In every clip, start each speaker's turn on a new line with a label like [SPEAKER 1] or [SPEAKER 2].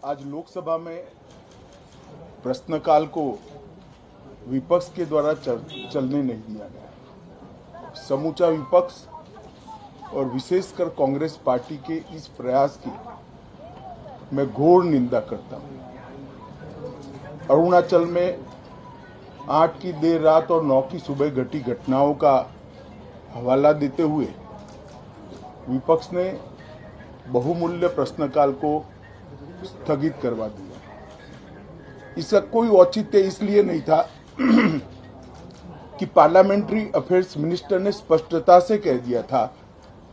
[SPEAKER 1] आज लोकसभा में प्रश्नकाल को विपक्ष के द्वारा चलने नहीं दिया गया। समूचा विपक्ष और विशेषकर कांग्रेस पार्टी के इस प्रयास की मैं घोर निंदा करता हूं। अरुणाचल में 8 की देर रात और 9 की सुबह घटी घटनाओं का हवाला देते हुए विपक्ष ने बहुमूल्य प्रश्नकाल को स्थगित करवा दिया। इसका कोई औचित्य इसलिए नहीं था कि पार्लियामेंट्री अफेयर्स मिनिस्टर ने स्पष्टता से कह दिया था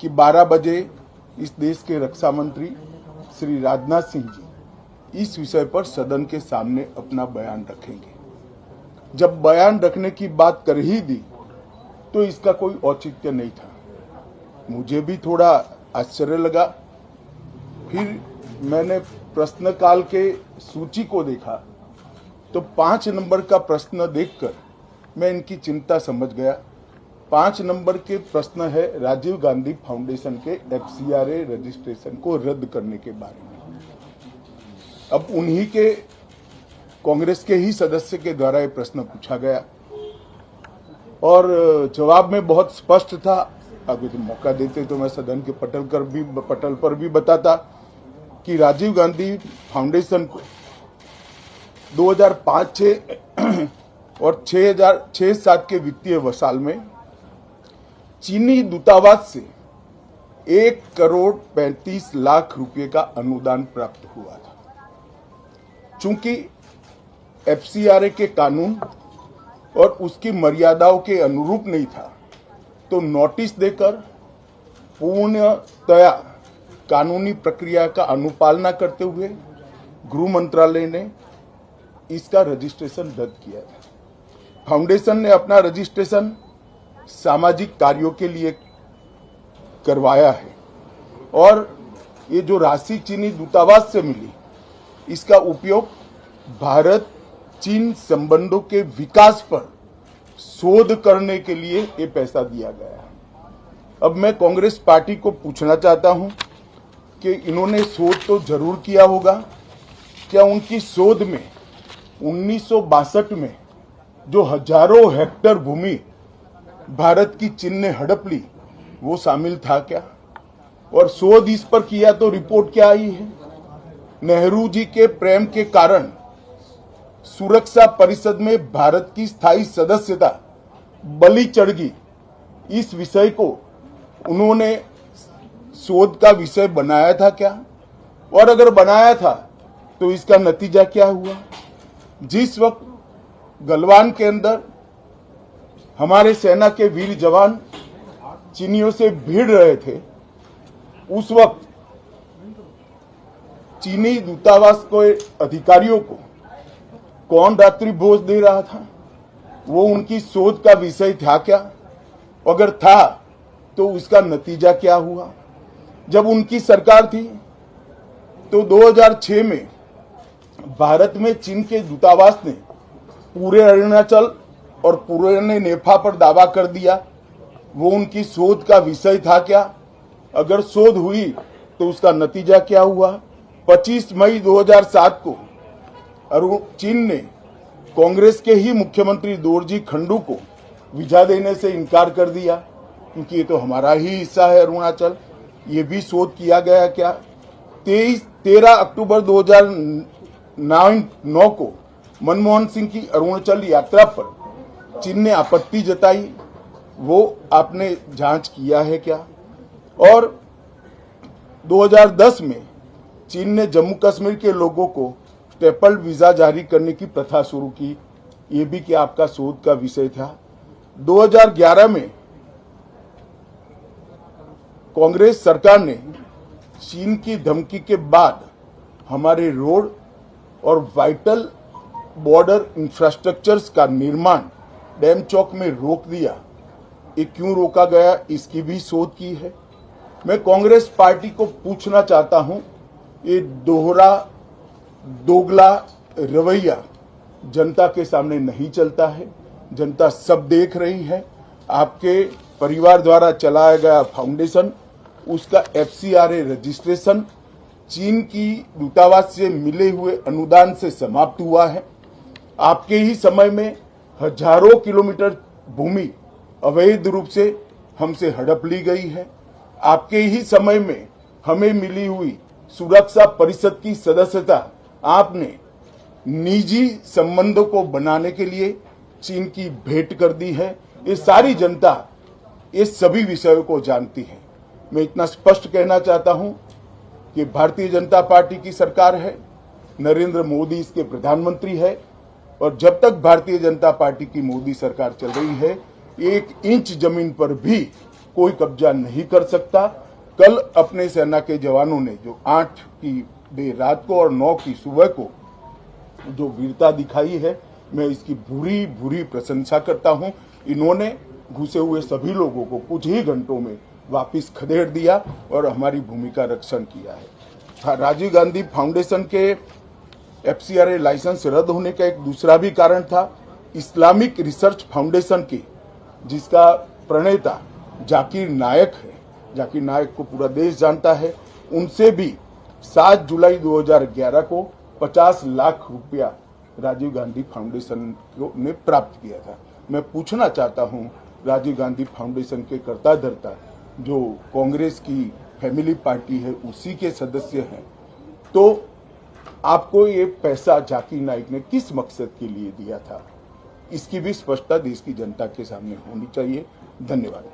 [SPEAKER 1] कि 12 बजे इस देश के रक्षा मंत्री श्री राजनाथ सिंह जी इस विषय पर सदन के सामने अपना बयान रखेंगे। जब बयान रखने की बात कर ही दी तो इसका कोई औचित्य नहीं था। मुझे भी थोड़ा आश्चर्य लगा। फिर मैंने प्रश्नकाल के सूची को देखा तो 5 नंबर का प्रश्न देखकर मैं इनकी चिंता समझ गया। 5 नंबर के प्रश्न है राजीव गांधी फाउंडेशन के FCRA रजिस्ट्रेशन को रद्द करने के बारे में। अब उन्हीं के कांग्रेस के ही सदस्य के द्वारा यह प्रश्न पूछा गया और जवाब में बहुत स्पष्ट था। अगर तो मौका देते तो मैं सदन के पटल पर भी बताता कि राजीव गांधी फाउंडेशन को 2005-06 और 2006-07 के वित्तीय साल में चीनी दूतावास से 1,35,00,000 रुपए का अनुदान प्राप्त हुआ था। चूंकि FCRA के कानून और उसकी मर्यादाओं के अनुरूप नहीं था तो नोटिस देकर पूर्णतया कानूनी प्रक्रिया का अनुपालना करते हुए गृह मंत्रालय ने इसका रजिस्ट्रेशन रद्द किया था। फाउंडेशन ने अपना रजिस्ट्रेशन सामाजिक कार्यों के लिए करवाया है और ये जो राशि चीनी दूतावास से मिली इसका उपयोग भारत चीन संबंधों के विकास पर शोध करने के लिए ये पैसा दिया गया। अब मैं कांग्रेस पार्टी को पूछना चाहता हूं कि इन्होंने शोध तो जरूर किया होगा। क्या उनकी शोध में 1962 में जो हजारों हेक्टेयर भूमि भारत की चीन ने हड़प ली वो शामिल था क्या? और शोध इस पर किया तो रिपोर्ट क्या आई है? नेहरू जी के प्रेम के कारण सुरक्षा परिषद में भारत की स्थायी सदस्यता बलि चढ़ गई। इस विषय को उन्होंने शोध का विषय बनाया था क्या? और अगर बनाया था तो इसका नतीजा क्या हुआ? जिस वक्त गलवान के अंदर हमारे सेना के वीर जवान चीनियों से भिड़ रहे थे उस वक्त चीनी दूतावास के अधिकारियों को कौन रात्रि भोज दे रहा था? वो उनकी शोध का विषय था क्या? अगर था तो उसका नतीजा क्या हुआ? जब उनकी सरकार थी तो 2006 में भारत में चीन के दूतावास ने पूरे अरुणाचल और पूरे नेफा पर दावा कर दिया। वो उनकी शोध का विषय था क्या? अगर शोध हुई तो उसका नतीजा क्या हुआ? 25 मई 2007 को चीन ने कांग्रेस के ही मुख्यमंत्री दोरजी खंडू को वीजा देने से इनकार कर दिया क्योंकि ये तो हमारा ही हिस्सा है अरुणाचल। ये भी शोध किया गया क्या? 13 अक्टूबर 2009 को मनमोहन सिंह की अरुणाचल यात्रा पर चीन ने आपत्ति जताई, वो आपने जांच किया है क्या? और 2010 में चीन ने जम्मू कश्मीर के लोगों को स्टेपल्ड वीजा जारी करने की प्रथा शुरू की, ये भी क्या आपका शोध का विषय था? 2011 में कांग्रेस सरकार ने चीन की धमकी के बाद हमारे रोड और वाइटल बॉर्डर इंफ्रास्ट्रक्चर्स का निर्माण डैम चौक में रोक दिया। ये क्यों रोका गया इसकी भी शोध की है। मैं कांग्रेस पार्टी को पूछना चाहता हूं, ये दोगला रवैया जनता के सामने नहीं चलता है। जनता सब देख रही है। आपके परिवार द्वारा चलाया गया फाउंडेशन उसका FCRA रजिस्ट्रेशन चीन की दूतावास से मिले हुए अनुदान से समाप्त हुआ है। आपके ही समय में हजारों किलोमीटर भूमि अवैध रूप से हमसे हड़प ली गई है। आपके ही समय में हमें मिली हुई सुरक्षा परिषद की सदस्यता आपने निजी संबंधों को बनाने के लिए चीन की भेंट कर दी है। ये सारी जनता ये सभी विषयों को जानती है। मैं इतना स्पष्ट कहना चाहता हूं कि भारतीय जनता पार्टी की सरकार है, नरेंद्र मोदी इसके प्रधानमंत्री है, और जब तक भारतीय जनता पार्टी की मोदी सरकार चल रही है, 1 इंच जमीन पर भी कोई कब्जा नहीं कर सकता। कल अपने सेना के जवानों ने जो 8 की देर रात को और 9 की सुबह को जो वीरता दिखाई है, मैं इसकी भूरी भूरी प्रशंसा करता हूं। इन्होंने घुसे हुए सभी लोगों को कुछ ही घंटों में वापस खदेड़ दिया और हमारी भूमि का रक्षण किया है। राजीव गांधी फाउंडेशन के FCRA लाइसेंस रद्द होने का एक दूसरा भी कारण था। इस्लामिक रिसर्च फाउंडेशन की, जिसका प्रणेता जाकिर नायक है, जाकिर नायक को पूरा देश जानता है, उनसे भी 7 जुलाई 2011 को 50 लाख रुपया राजीव गांधी फाउंडेशन ने प्राप्त किया था। मैं पूछना चाहता हूं, राजीव गांधी फाउंडेशन के कर्ता धर्ता जो कांग्रेस की फैमिली पार्टी है उसी के सदस्य हैं, तो आपको ये पैसा जाकिर नाइक ने किस मकसद के लिए दिया था, इसकी भी स्पष्टता देश की जनता के सामने होनी चाहिए। धन्यवाद।